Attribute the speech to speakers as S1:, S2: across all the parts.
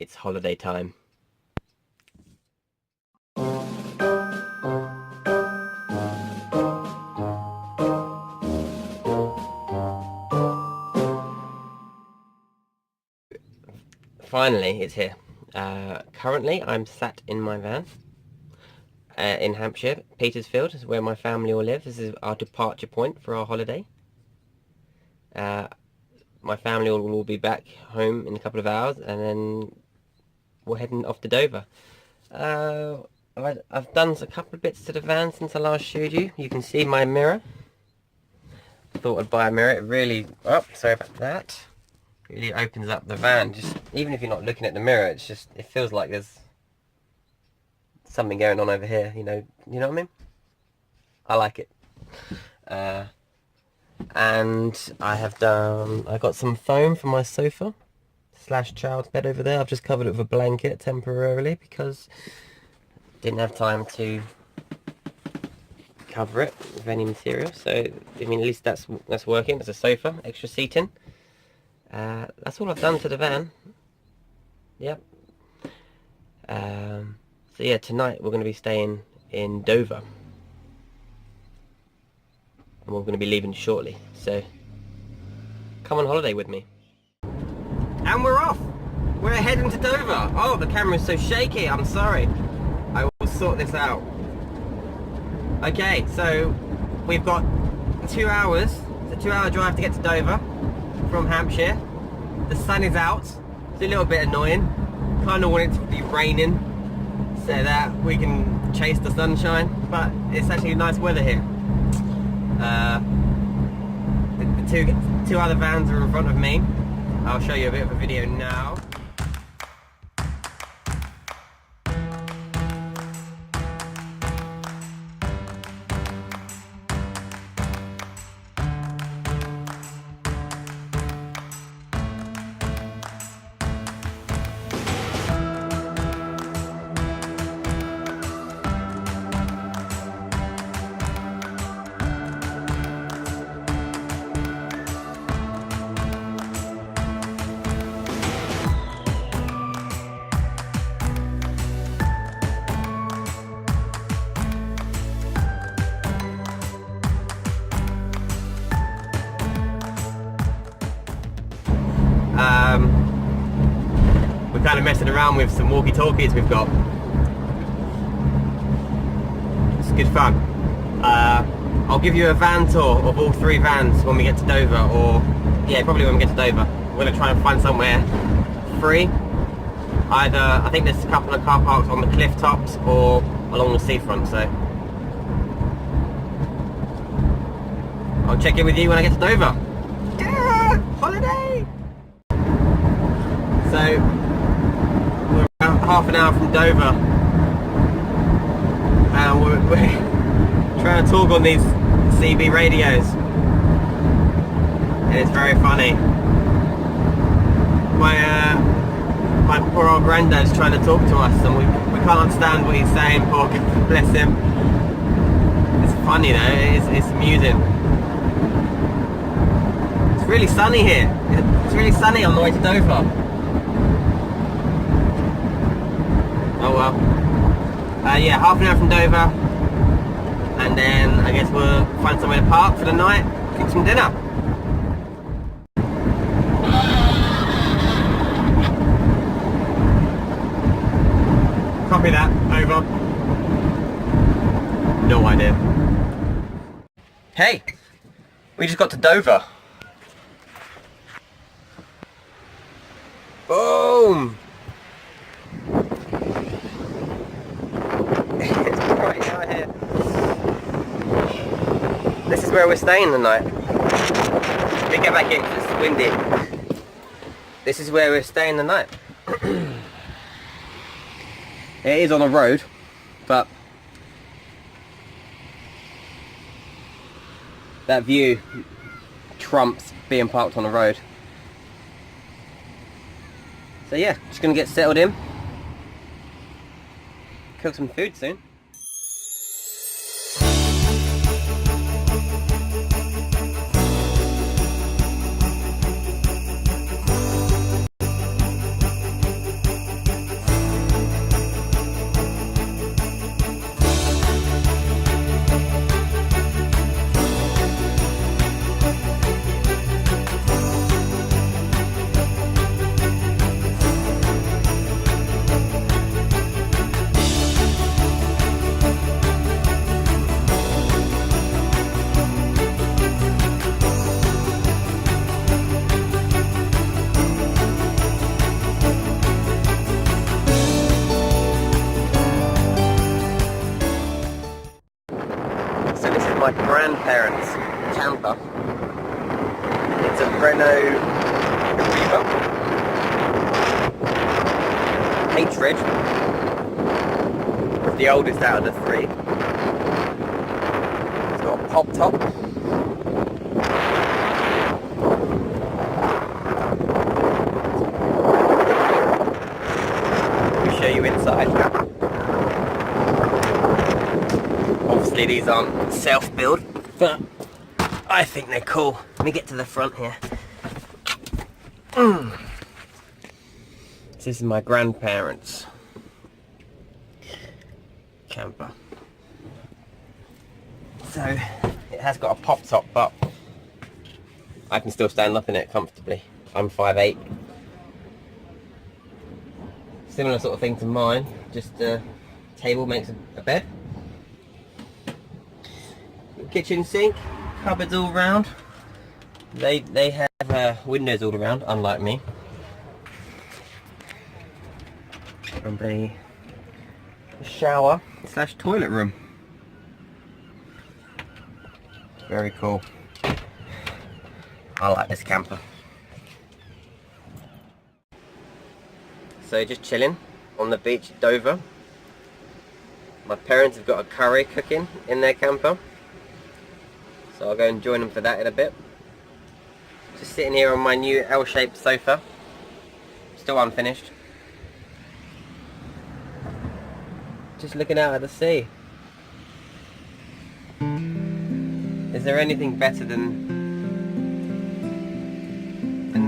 S1: It's holiday time. Finally, it's here. Currently, I'm sat in my van in Hampshire. Petersfield is where my family all live. This is our departure point for our holiday. My family will be back home in a couple of hours, and then we're heading off to Dover. I've done a couple of bits to the van since I last showed you. You can see my mirror. Thought I'd buy a mirror. It really, sorry about that. Really opens up the van. Just even if you're not looking at the mirror, it feels like there's something going on over here. You know what I mean? I like it. And I got some foam for my sofa / child's bed over there. I've just covered it with a blanket temporarily because I didn't have time to cover it with any material. So I mean, at least that's working. It's a sofa, extra seating. That's all I've done to the van. Yep. So yeah, tonight we're going to be staying in Dover. And we're going to be leaving shortly, so come on holiday with me. And we're off! We're heading to Dover! Oh, the camera's so shaky, I'm sorry. I will sort this out. Okay, so we've got 2 hours. It's a 2-hour drive to get to Dover from Hampshire. The sun is out. It's a little bit annoying. Kind of want it to be raining so that we can chase the sunshine, but it's actually nice weather here. The two other vans are in front of me. I'll show you a bit of a video now. We're kind of messing around with some walkie-talkies we've got. It's good fun. I'll give you a van tour of all 3 vans when we get to Dover, or yeah, probably when we get to Dover. We're going to try and find somewhere free. Either, I think there's a couple of car parks on the cliff tops or along the seafront, so I'll check in with you when I get to Dover. Yeah, holiday! So, we're about half an hour from Dover, and we're trying to talk on these CB radios, and it's very funny. My poor old granddad's trying to talk to us, and we can't understand what he's saying, poor bless him. It's funny though, it's amusing. It's really sunny here. It's really sunny on the way to Dover. Oh well. Yeah, half an hour from Dover, and then I guess we'll find somewhere to park for the night, cook some dinner. Copy that, over. No idea. Hey, we just got to Dover. Boom! Right out here. This is where we're staying the night. Let me get back in because it's windy. This is where we're staying the night. It is on a road, but that view trumps being parked on a road. So yeah, just gonna get settled in. Cook some food soon. So this is my grandparents' camper. It's a Renault Ariba H-Ridge. It's the oldest out of the three. It's got a pop top. Let me show you inside. Obviously these aren't self-build, but I think they're cool. Let me get to the front here. So this is my grandparents' camper. So it has got a pop top, but I can still stand up in it comfortably. I'm 5'8". Similar sort of thing to mine, just the table makes a bed. Kitchen sink, cupboards all round. They have windows all around, unlike me. And a shower slash toilet room. Very cool. I like this camper. So just chilling on the beach at Dover. My parents have got a curry cooking in their camper. So I'll go and join them for that in a bit. Just sitting here on my new L-shaped sofa. Still unfinished. Just looking out at the sea. Is there anything better than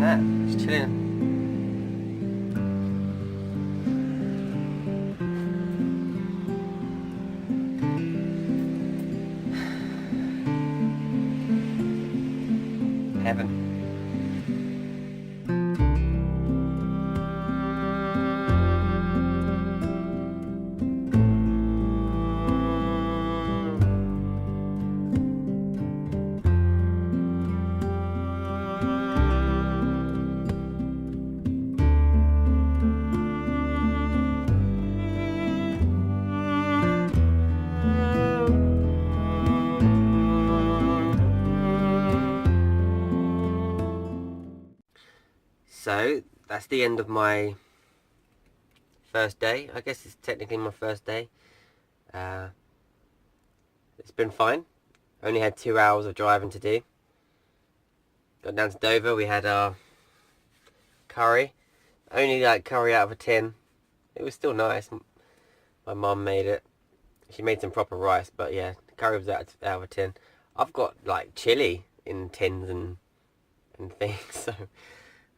S1: that? Just chilling. Heaven. So that's the end of my first day. I guess it's technically my first day. It's been fine. Only had 2 hours of driving to do. Got down to Dover, we had our curry. Only like curry out of a tin. It was still nice. My mum made it. She made some proper rice, but yeah, the curry was out of a tin. I've got like chili in tins and things, so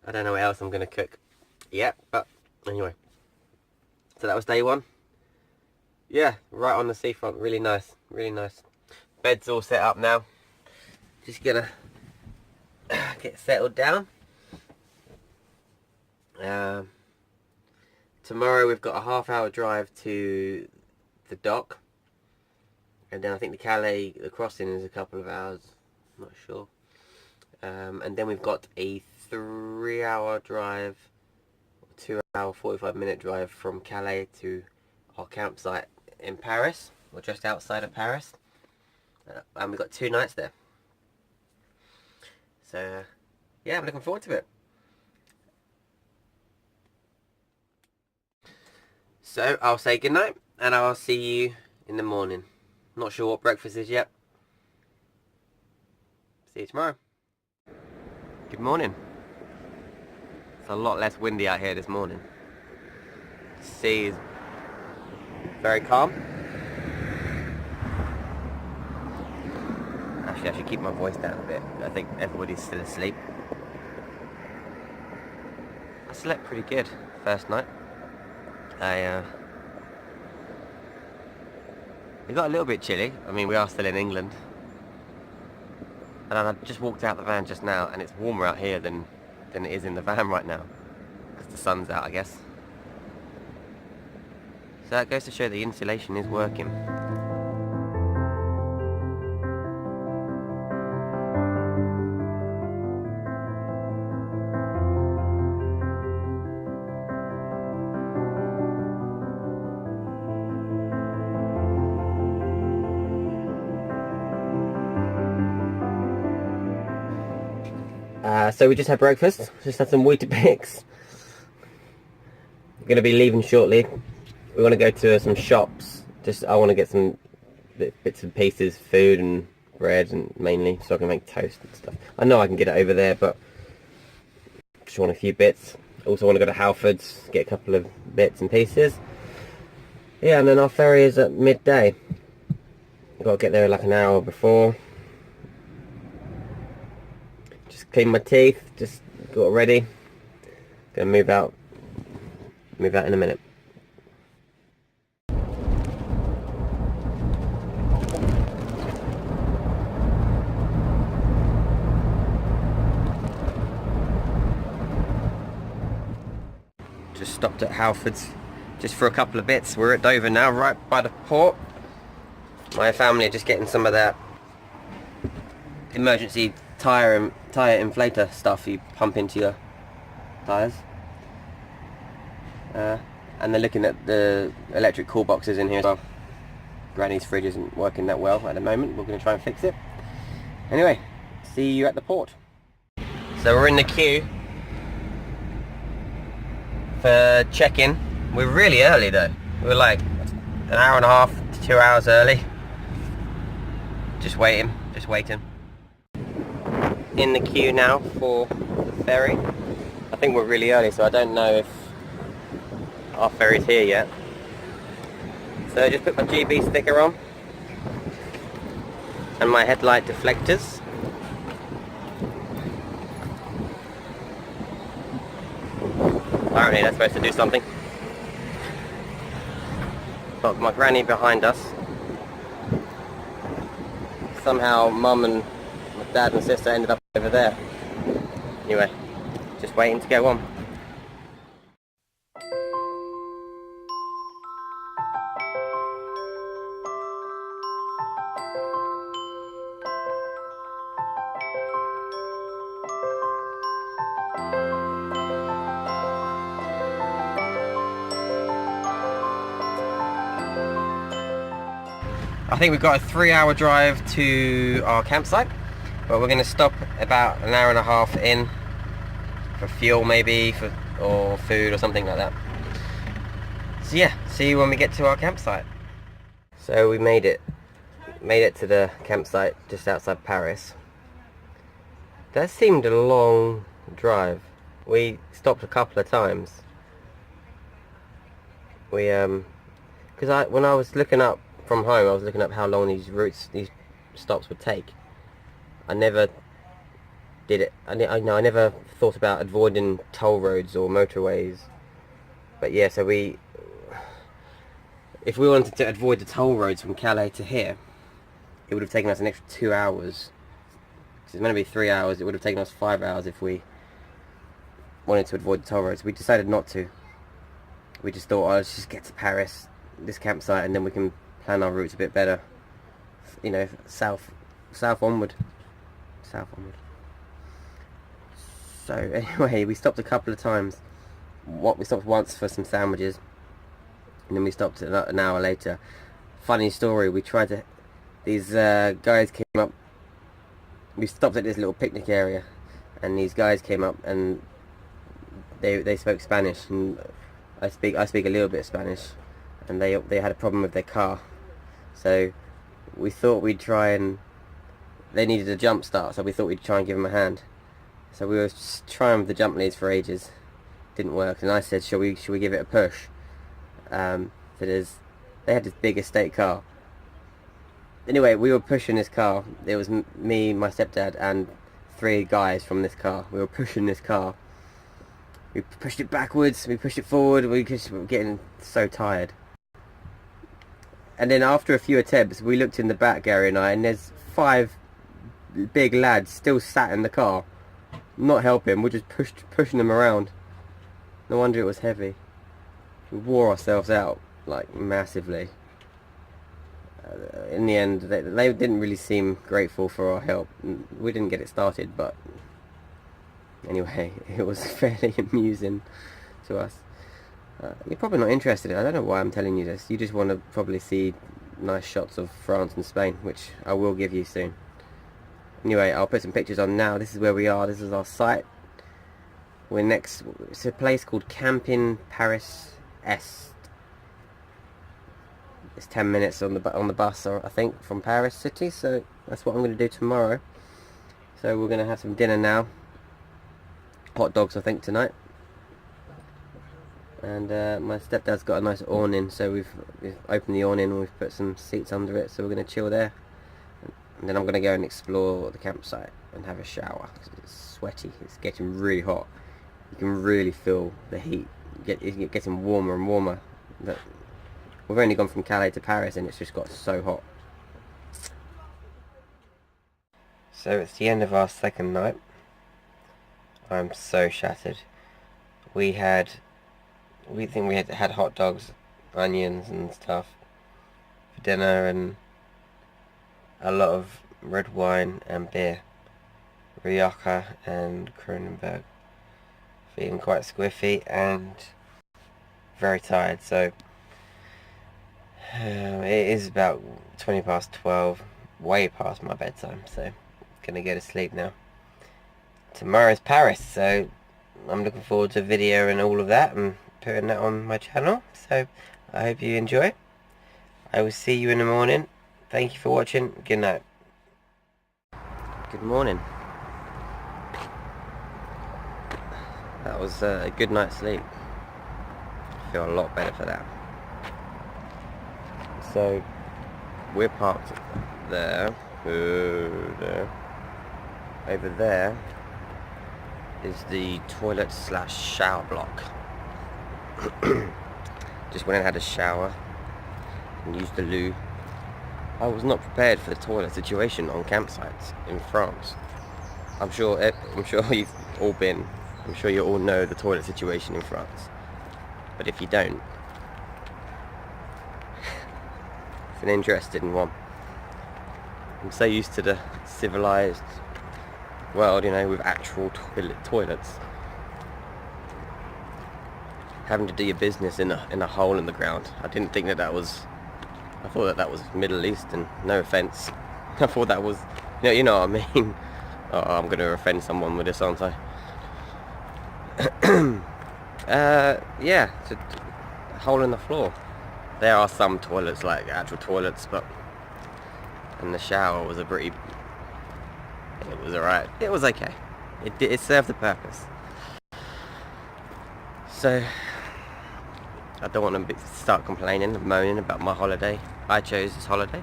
S1: I don't know what else I'm going to cook yet, but anyway. So that was day one. Yeah, right on the seafront, really nice, really nice. Bed's all set up now. Just gonna get settled down. Tomorrow we've got a half-hour drive to the dock. And then I think the crossing is a couple of hours, I'm not sure. And then we've got a 3-hour drive, 2-hour 45-minute drive from Calais to our campsite in Paris, or just outside of Paris, and we've got 2 nights there. So yeah, I'm looking forward to it. So I'll say goodnight, and I'll see you in the morning. Not sure what breakfast is yet. See you tomorrow. Good morning. It's a lot less windy out here this morning. The sea is very calm. Actually, I should keep my voice down a bit. I think everybody's still asleep. I slept pretty good first night. It got a little bit chilly. I mean, we are still in England. And I just walked out the van just now, and it's warmer out here than it is in the van right now, because the sun's out, I guess. So that goes to show the insulation is working. So we just had breakfast, just had some Weetabix. We're going to be leaving shortly. We want to go to some shops. I want to get some bits and pieces, food and bread, and mainly so I can make toast and stuff. I know I can get it over there, but just want a few bits. Also want to go to Halfords, get a couple of bits and pieces. Yeah, and then our ferry is at midday. I've got to get there like an hour before. Just clean my teeth, just got ready. Gonna move out in a minute. Just stopped at Halfords just for a couple of bits. We're at Dover now, right by the port. My family are just getting some of that emergency tyre inflator stuff you pump into your tyres. And they're looking at the electric cool boxes in here as well. Granny's fridge isn't working that well at the moment. We're going to try and fix it. Anyway, see you at the port. So we're in the queue for check-in. We're really early though. We're like an hour and a half to 2 hours early. Just waiting. In the queue now for the ferry. I think we're really early, so I don't know if our ferry's here yet. So I just put my GB sticker on and my headlight deflectors. Apparently that's supposed to do something. Got my granny behind us. Somehow mum and my dad and sister ended up over there. Anyway, just waiting to go on. I think we've got a 3-hour drive to our campsite, but we're going to stop about an hour and a half in for fuel maybe, or food or something like that. So yeah, see you when we get to our campsite. So we made it to the campsite just outside Paris. That seemed a long drive. We stopped a couple of times. When I was looking up from home, I was looking up how long these stops would take. I never did it. I never thought about avoiding toll roads or motorways. But yeah, so if we wanted to avoid the toll roads from Calais to here, it would have taken us an extra 2 hours. It's meant to be 3 hours. It would have taken us 5 hours if we wanted to avoid the toll roads. We decided not to. We just thought, oh, let's just get to Paris, this campsite, and then we can plan our routes a bit better. You know, south onward. So anyway, we stopped a couple of times. We stopped once for some sandwiches, and then we stopped an hour later. Funny story, these guys came up. We stopped at this little picnic area, and these guys came up and they spoke Spanish, and I speak a little bit of Spanish, and they had a problem with their car. So we thought we'd try and... They needed a jump start, so we thought we'd try and give them a hand. So we were just trying with the jump leads for ages. Didn't work, and I said, shall we give it a push? They had this big estate car. Anyway, we were pushing this car. It was me, my stepdad, and 3 guys from this car. We were pushing this car. We pushed it backwards, we pushed it forward, we were getting so tired. And then after a few attempts, we looked in the back, Gary and I, and there's 5 big lads still sat in the car, not helping. We're just pushing them around. No wonder it was heavy. We wore ourselves out, like, massively. In the end, they didn't really seem grateful for our help. We didn't get it started, but anyway, it was fairly amusing to us. You're probably not interested in it. I don't know why I'm telling you this. You just want to probably see nice shots of France and Spain, which I will give you soon. Anyway, I'll put some pictures on now. This is where we are. This is our site. We're next. It's a place called Camping Paris Est. It's 10 minutes on the bus, I think, from Paris city. So that's what I'm going to do tomorrow. So we're going to have some dinner now. Hot dogs, I think, tonight. And my stepdad's got a nice awning, so we've opened the awning and we've put some seats under it. So we're going to chill there. And then I'm going to go and explore the campsite and have a shower, because it's sweaty. It's getting really hot. You can really feel the heat. It's getting warmer and warmer. But we've only gone from Calais to Paris and it's just got so hot. So it's the end of our second night. I'm so shattered. We had hot dogs, onions and stuff for dinner, and a lot of red wine and beer, Rioja and Kronenberg. Feeling quite squiffy and very tired, so it is about 20 past 12, way past my bedtime, so gonna go to sleep now. Tomorrow's Paris, so I'm looking forward to video and all of that and putting that on my channel, so I hope you enjoy. I will see you in the morning. Thank you for watching. Good night. Good morning. That was a good night's sleep. I feel a lot better for that. So we're parked there. There. Over there is the toilet / shower block. Just went and had a shower and used the loo. I was not prepared for the toilet situation on campsites in France. I'm sure you've all been. I'm sure you all know the toilet situation in France. But if you don't, it's an interesting one. I'm so used to the civilized world, you know, with actual toilets. Having to do your business in a hole in the ground. I didn't think that was. I thought that was Middle Eastern. No offense. I thought that was. You know what I mean. Oh, I'm going to offend someone with this, aren't I? Yeah, it's a hole in the floor. There are some toilets, like actual toilets, but and the shower was it was alright. It was okay. It served the purpose. So I don't want to start complaining and moaning about my holiday. I chose this holiday.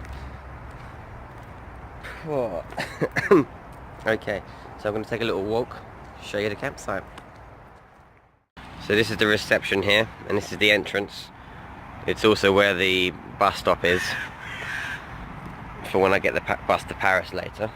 S1: Okay, so I'm going to take a little walk, show you the campsite. So this is the reception here, and this is the entrance. It's also where the bus stop is for when I get the bus to Paris later.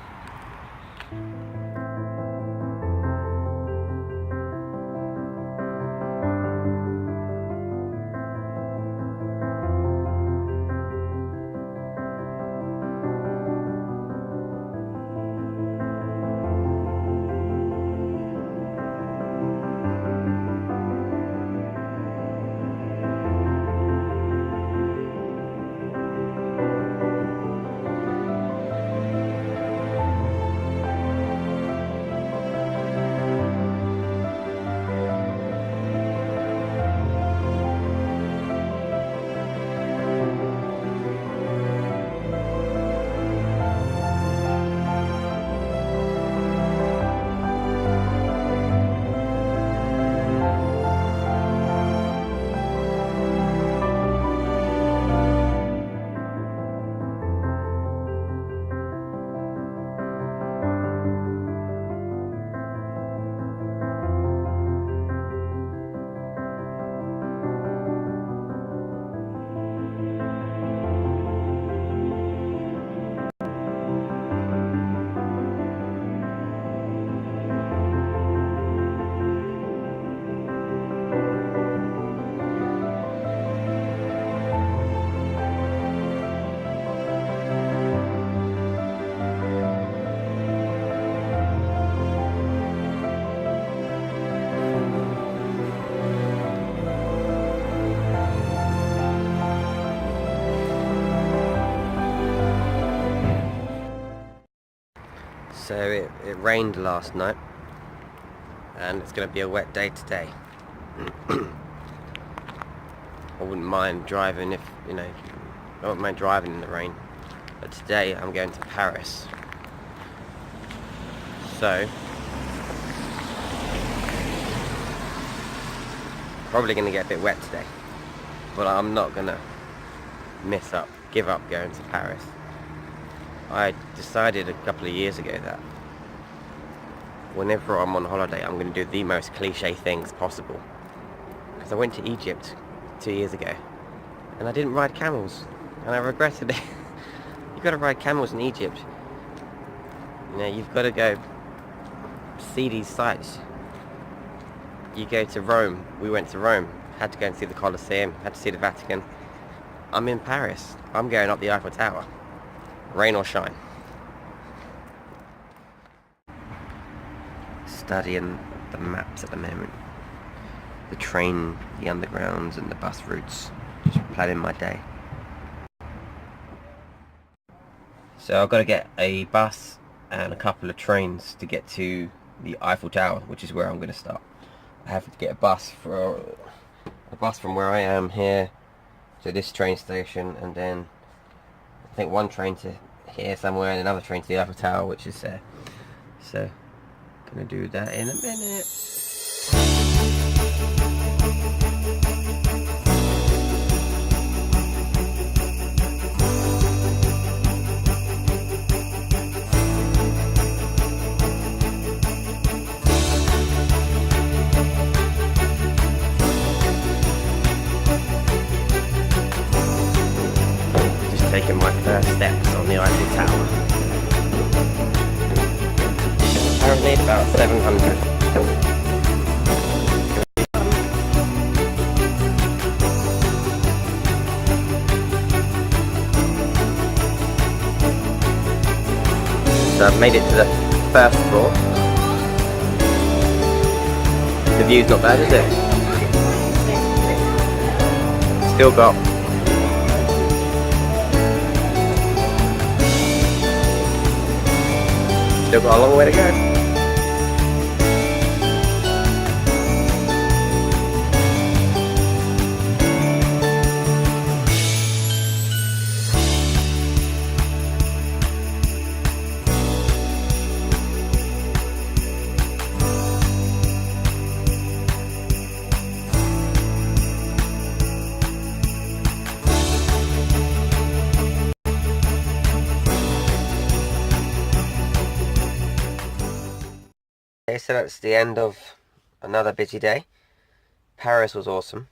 S1: So it rained last night, and it's going to be a wet day today. I wouldn't mind driving if, you know, I wouldn't mind driving in the rain. But today I'm going to Paris. So, probably going to get a bit wet today. But I'm not going to give up going to Paris. I decided a couple of years ago that whenever I'm on holiday, I'm going to do the most cliche things possible. Because I went to Egypt 2 years ago, and I didn't ride camels, and I regretted it. You've got to ride camels in Egypt. You know, you've got to go see these sites. You go to Rome. We went to Rome. Had to go and see the Colosseum. Had to see the Vatican. I'm in Paris. I'm going up the Eiffel Tower. Rain or shine. Studying the maps at the moment. The train, the undergrounds and the bus routes. Just planning my day. So I've got to get a bus and a couple of trains to get to the Eiffel Tower, which is where I'm going to start. I have to get a bus from where I am here to this train station, and then I think one train to here somewhere and another train to the Eiffel Tower, which is there. So, gonna do that in a minute. Taking my first steps on the Eiffel Tower. Apparently about 700. So I've made it to the first floor. The view's not bad, is it? Still got a long way to go. Okay, so that's the end of another busy day. Paris was awesome.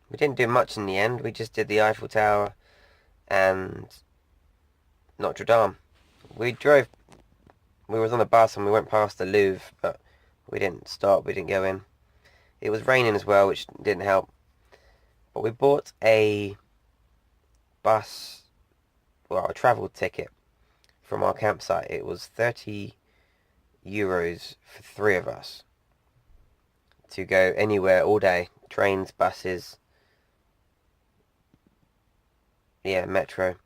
S1: We didn't do much in the end. We just did the Eiffel Tower and Notre Dame. We was on a bus and we went past the Louvre, but we didn't stop, we didn't go in. It was raining as well, which didn't help. But we bought a travel ticket from our campsite. It was €30 for 3 of us to go anywhere all day. Trains, buses, yeah, metro.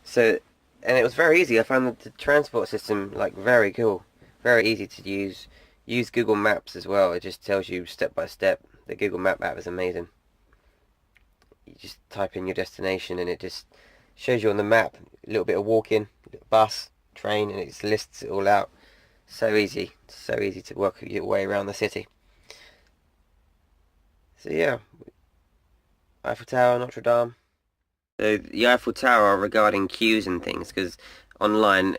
S1: So, and it was very easy. I found the transport system like very cool, very easy to use. Use Google Maps as well. It just tells you step by step. The Google Map app is amazing. You just type in your destination and it just shows you on the map a little bit of walking, bus, train, and it just lists it all out. So easy to work your way around the city. So yeah, Eiffel Tower, Notre Dame. So the Eiffel Tower regarding queues and things, because online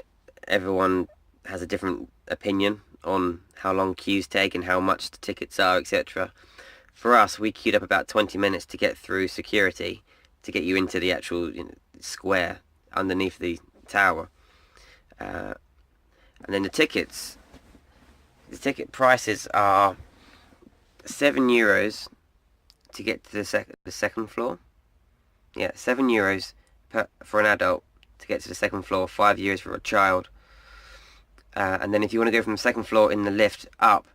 S1: everyone has a different opinion on how long queues take and how much the tickets are, etc. For us, we queued up about 20 minutes to get through security to get you into the actual square underneath the tower. And then the ticket prices are €7 to get to the second floor. Yeah, €7 for an adult to get to the second floor, €5 for a child. And then if you want to go from the second floor in the lift up,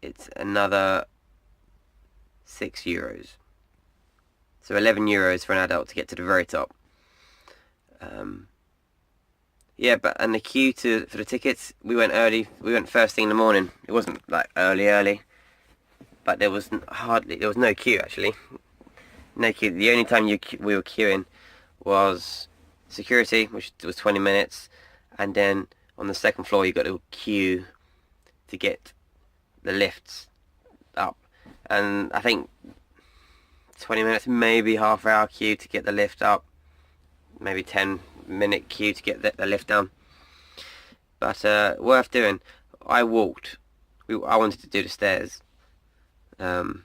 S1: it's another €6. So €11 for an adult to get to the very top. Yeah, but and the queue for the tickets, we went early. We went first thing in the morning. It wasn't like early, but there was no queue actually. No queue. The only time we were queuing was security, which was 20 minutes, and then on the second floor you got to queue to get the lifts up, and I think 20 minutes, maybe half-hour queue to get the lift up, maybe 10-minute queue to get the lift down. But worth doing. I walked. I wanted to do the stairs. But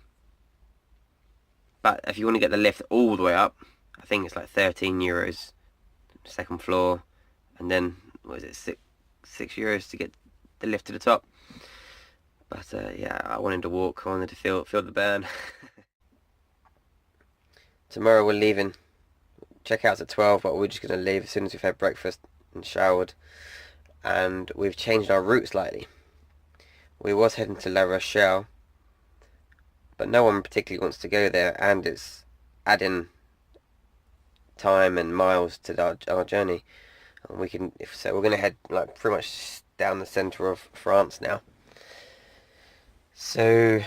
S1: if you want to get the lift all the way up, I think it's like €13, second floor, and then what is it, €6 to get the lift to the top. But yeah, I wanted to walk. I wanted to feel the burn. Tomorrow we're leaving. Checkout's at 12, but we're just going to leave as soon as we've had breakfast and showered. And we've changed our route slightly. We was heading to La Rochelle, but no one particularly wants to go there, and it's adding time and miles to our journey. And so we're going to head like pretty much down the centre of France now. So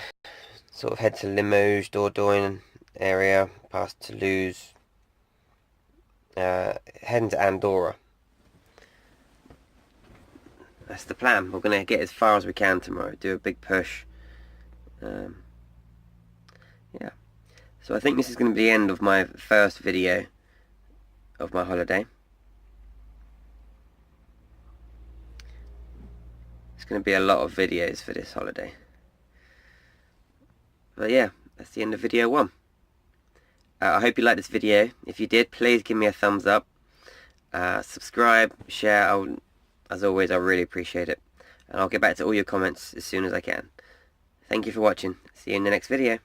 S1: sort of head to Limoges, Dordogne area, past Toulouse, heading to Andorra. That's the plan. We're going to get as far as we can tomorrow, do a big push. Yeah. So I think this is going to be the end of my first video of my holiday. It's going to be a lot of videos for this holiday. But yeah, that's the end of video 1. I hope you liked this video. If you did, please give me a thumbs up. Subscribe, share. As always, I really appreciate it. And I'll get back to all your comments as soon as I can. Thank you for watching. See you in the next video.